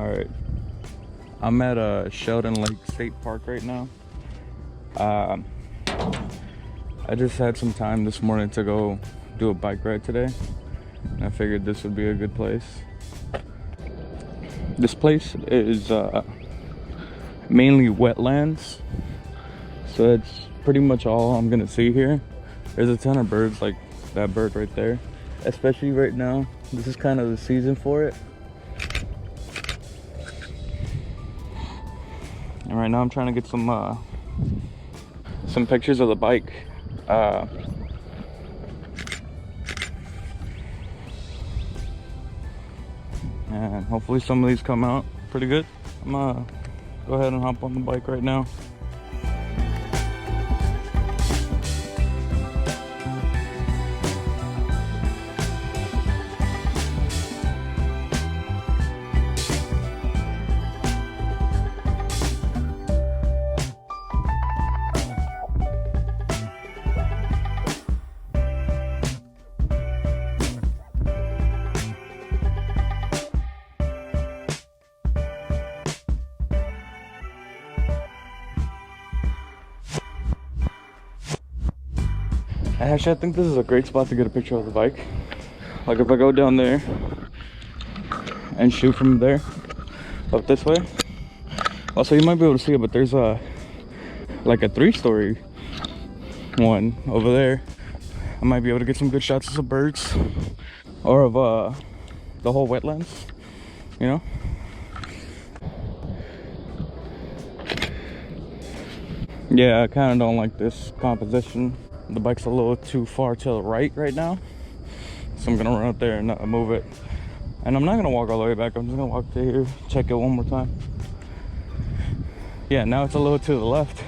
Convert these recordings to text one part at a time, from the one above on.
All right, I'm at Sheldon Lake State Park right now. I just had some time this morning to go do a bike ride today, and I figured this would be a good place. This place is mainly wetlands, so that's pretty much all I'm gonna see here. There's a ton of birds, like that bird right there, especially right now. This is kind of the season for it. And right now I'm trying to get some pictures of the bike. And hopefully some of these come out pretty good. I'm gonna go ahead and hop on the bike right now. Actually, I think this is a great spot to get a picture of the bike. Like if I go down there and shoot from there up this way. Also, you might be able to see it, but there's like a 3-story one over there. I might be able to get some good shots of some birds or of the whole wetlands, you know. Yeah, I kind of don't like this composition. The bike's a little too far to the right now, so I'm gonna run up there and move it. And I'm not gonna walk all the way back. I'm just gonna walk to here, check it one more time. Yeah, now it's a little to the left.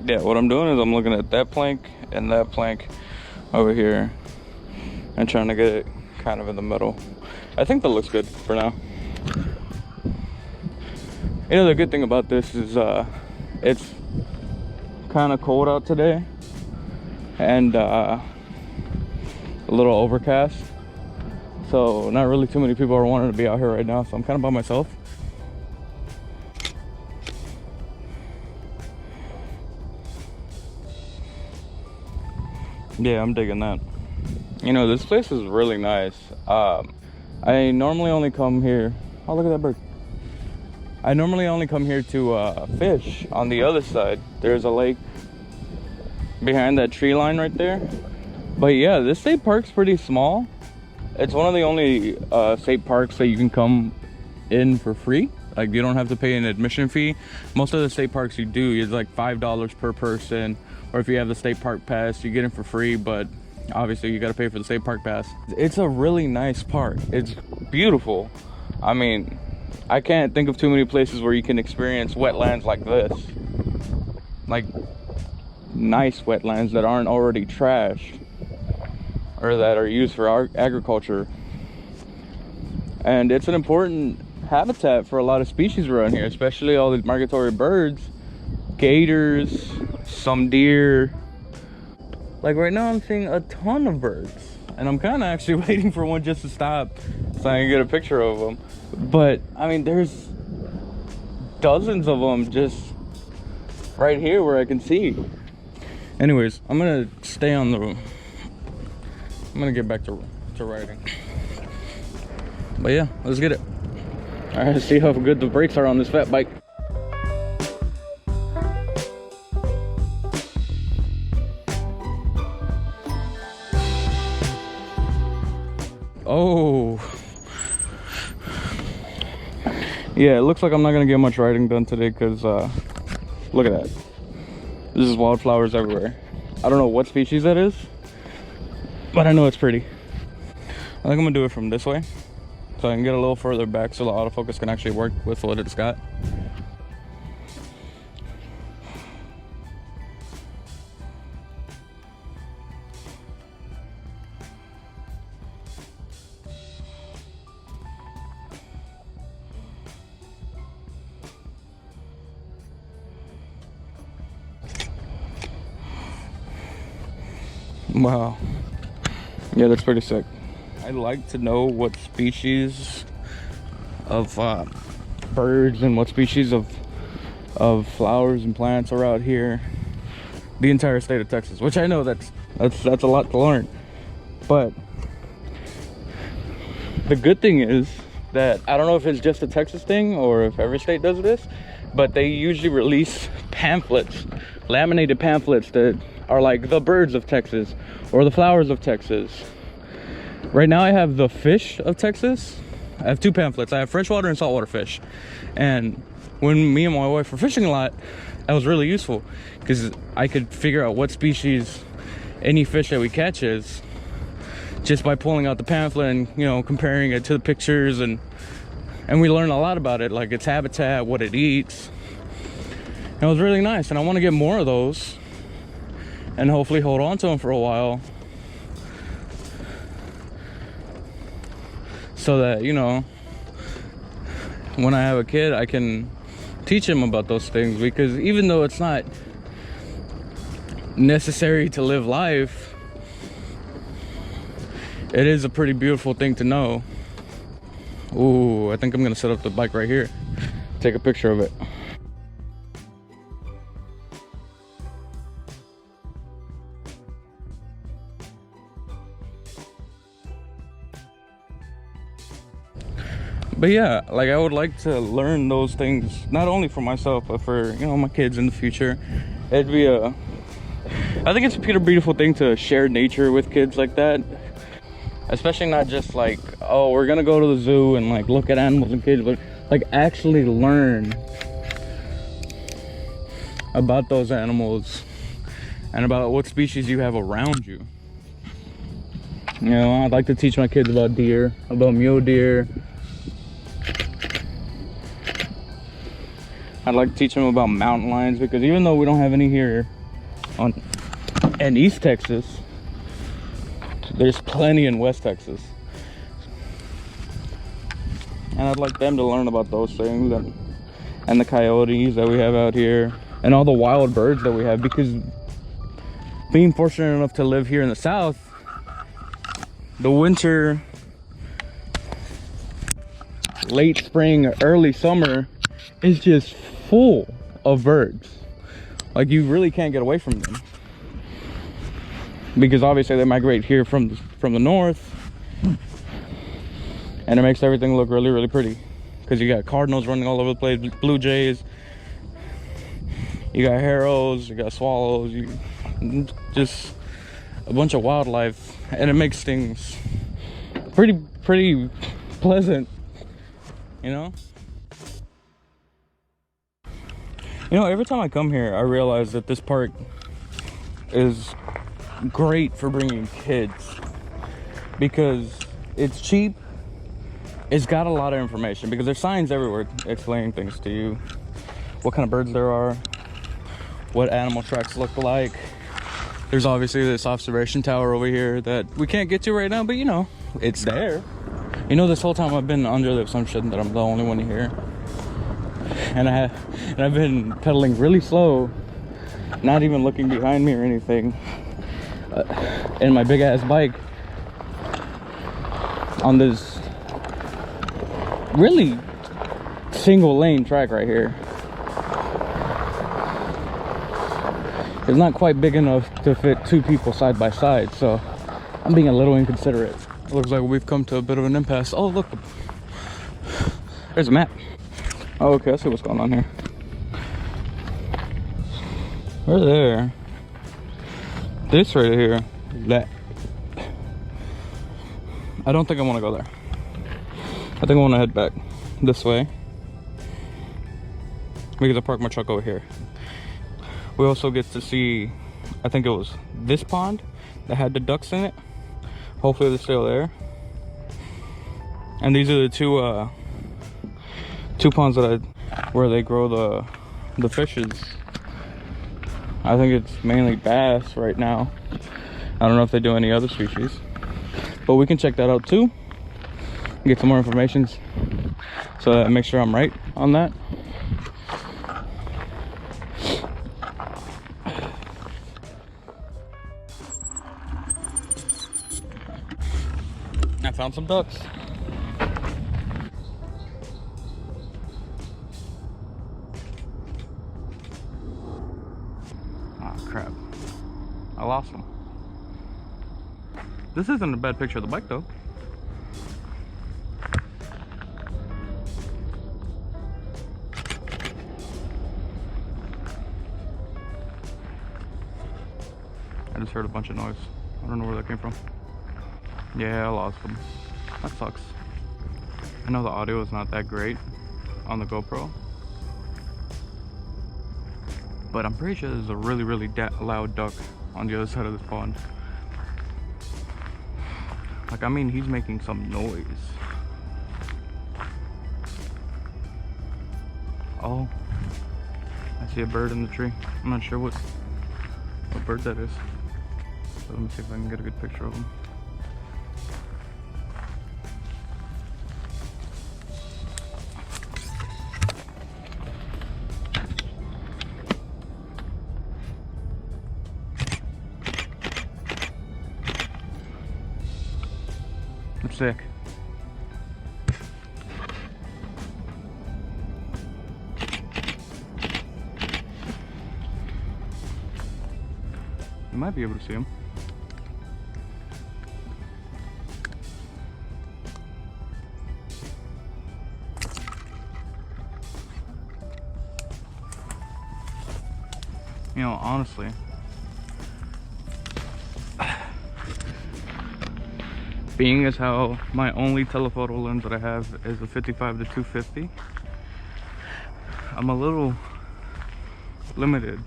Yeah, what I'm doing is I'm looking at that plank and that plank over here and trying to get it kind of in the middle. I think that looks good for now. You know, the good thing about this is it's kind of cold out today and a little overcast, so not really too many people are wanting to be out here right now, so I'm kind of by myself. Yeah, I'm digging that. You know, this place is really nice. I normally only come here, oh look at that bird. I normally only come here to fish on the other side. There's a lake behind that tree line right there. But yeah, this state park's pretty small. It's one of the only state parks that you can come in for free. Like, you don't have to pay an admission fee. Most of the state parks you do is like $5 per person, or if you have the state park pass, you get in for free, but obviously you got to pay for the state park pass. It's a really nice park. It's beautiful. I mean, I can't think of too many places where you can experience wetlands like this. Like, nice wetlands that aren't already trashed or that are used for our agriculture. And it's an important habitat for a lot of species around here, especially all these migratory birds, gators, some deer. Like right now I'm seeing a ton of birds, and I'm kind of actually waiting for one just to stop so I can get a picture of them. But I mean, there's dozens of them just right here where I can see. Anyways, I'm gonna stay on the, I'm gonna get back to riding. But yeah, let's get it. All right, let's see how good the brakes are on this fat bike. Oh. Yeah, it looks like I'm not gonna get much riding done today because look at that. This is wildflowers everywhere. I don't know what species that is, but I know it's pretty. I think I'm gonna do it from this way, so I can get a little further back so the autofocus can actually work with what it's got. Wow. Yeah, that's pretty sick. I'd like to know what species of birds and what species of flowers and plants are out here. The entire state of Texas, which I know that's a lot to learn. But the good thing is that I don't know if it's just a Texas thing or if every state does this, but they usually release pamphlets, laminated pamphlets that are like the birds of Texas or the flowers of Texas. Right now I have the fish of Texas. I have 2 pamphlets. I have freshwater and saltwater fish. And when me and my wife were fishing a lot, that was really useful because I could figure out what species any fish that we catch is just by pulling out the pamphlet and, you know, comparing it to the pictures, and we learn a lot about it, like its habitat, what it eats. And it was really nice, and I want to get more of those and hopefully hold on to them for a while so that, you know, when I have a kid I can teach him about those things, because even though it's not necessary to live life, it is a pretty beautiful thing to know. Ooh, I think I'm gonna set up the bike right here, take a picture of it. But yeah, like I would like to learn those things, not only for myself, but for, you know, my kids in the future. It'd be I think it's a pretty beautiful thing to share nature with kids like that. Especially not just like, oh, we're gonna go to the zoo and like look at animals and kids, but like actually learn about those animals and about what species you have around you. You know, I'd like to teach my kids about deer, about mule deer. I'd like to teach them about mountain lions, because even though we don't have any here in East Texas, there's plenty in West Texas. And I'd like them to learn about those things, and the coyotes that we have out here, and all the wild birds that we have, because being fortunate enough to live here in the South, the winter, late spring, early summer is just full of birds. Like, you really can't get away from them, because obviously they migrate here from the north, and it makes everything look really, really pretty, because you got cardinals running all over the place, blue jays, you got harrows, you got swallows, just a bunch of wildlife, and it makes things pretty pleasant, you know. You know, every time I come here I realize that this park is great for bringing kids, because it's cheap, it's got a lot of information, because there's signs everywhere explaining things to you, what kind of birds there are, what animal tracks look like. There's obviously this observation tower over here that we can't get to right now, but you know, it's there. You know, this whole time I've been under the assumption that I'm the only one here, and I've been pedaling really slow, not even looking behind me or anything, in my big ass bike on this really single lane track right here. It's not quite big enough to fit 2 people side by side, so I'm being a little inconsiderate. It looks like we've come to a bit of an impasse. Oh, look, there's a map. Oh, okay, I see what's going on here. We're there. This right here, that. I don't think I want to go there. I think I want to head back this way, because I parked my truck over here. We also get to see, I think it was this pond that had the ducks in it. Hopefully they're still there. And these are the two ponds where they grow the fishes. I think it's mainly bass right now. I don't know if they do any other species, but we can check that out too, get some more information, so that I make sure I'm right on that. I found some ducks. This isn't a bad picture of the bike though. I just heard a bunch of noise. I don't know where that came from. Yeah, I lost them. That sucks. I know the audio is not that great on the GoPro, but I'm pretty sure there's a really, really loud duck on the other side of this pond. Like, I mean, he's making some noise. Oh, I see a bird in the tree. I'm not sure what bird that is. So let me see if I can get a good picture of him. It's sick. You might be able to see him. You know, honestly, being as how my only telephoto lens that I have is a 55 to 250, I'm a little limited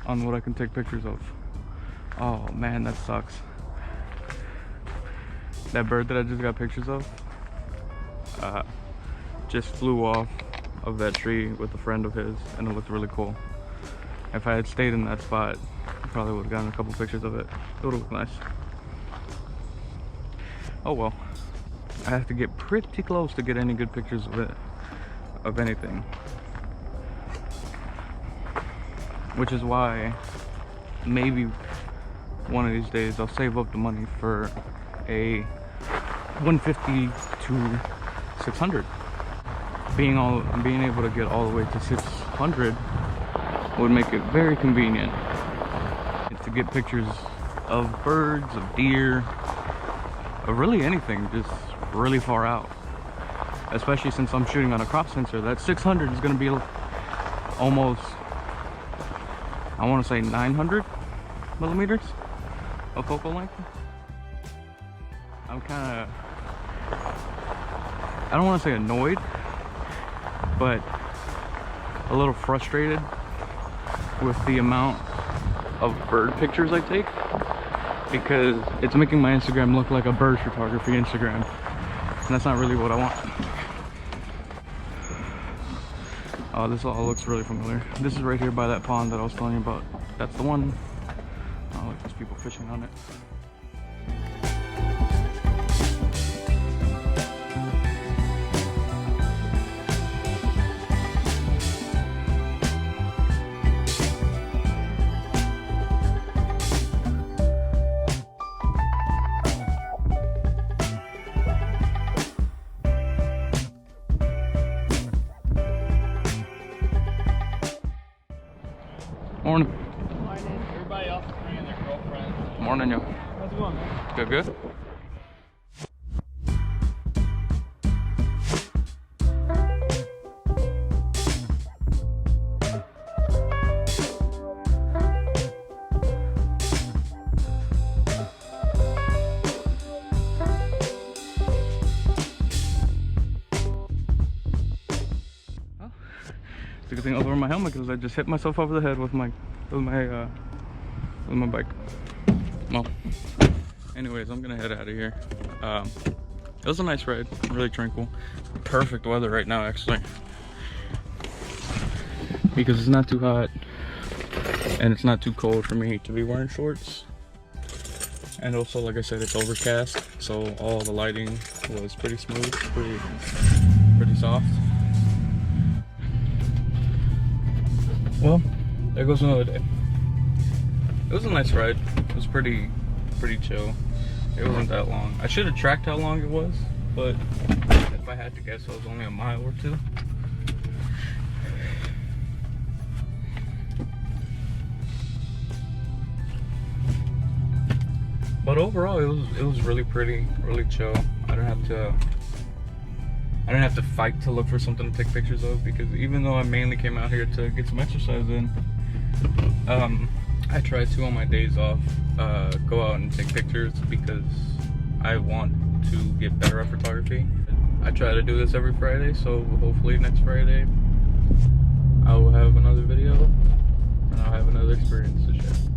on what I can take pictures of. Oh man, that sucks. That bird that I just got pictures of just flew off of that tree with a friend of his, and it looked really cool. If I had stayed in that spot, I probably would have gotten a couple pictures of it. It would have looked nice. Oh well, I have to get pretty close to get any good pictures of it, of anything. Which is why maybe one of these days I'll save up the money for a 150 to 600. Being able to get all the way to 600 would make it very convenient to get pictures of birds, of deer, of really anything, just really far out. Especially since I'm shooting on a crop sensor. That 600 is going to be almost, I want to say 900 millimeters of focal length. I'm kind of, I don't want to say annoyed, but a little frustrated with the amount of bird pictures I take, because it's making my Instagram look like a bird photography Instagram, and that's not really what I want. Oh, this all looks really familiar. This is right here by that pond that I was telling you about. That's the one. Oh, look, there's people fishing on it. Morning. Morning. Everybody else is bringing their girlfriends. Morning, yo. How's it going, man? Good, good. It's a good thing I was wearing my helmet because I just hit myself over the head with my bike. Well, anyways, I'm gonna head out of here. It was a nice ride, really tranquil. Perfect weather right now, actually, because it's not too hot and it's not too cold for me to be wearing shorts. And also, like I said, it's overcast, so all the lighting was pretty smooth, pretty soft. Well, there goes another day. It was a nice ride. It was pretty chill. It wasn't that long. I should have tracked how long it was, but if I had to guess, it was only a mile or two. But overall, it was really pretty, really chill. I don't have to fight to look for something to take pictures of, because even though I mainly came out here to get some exercise in, I try to, on my days off, go out and take pictures because I want to get better at photography. I try to do this every Friday, so hopefully next Friday I will have another video and I'll have another experience to share.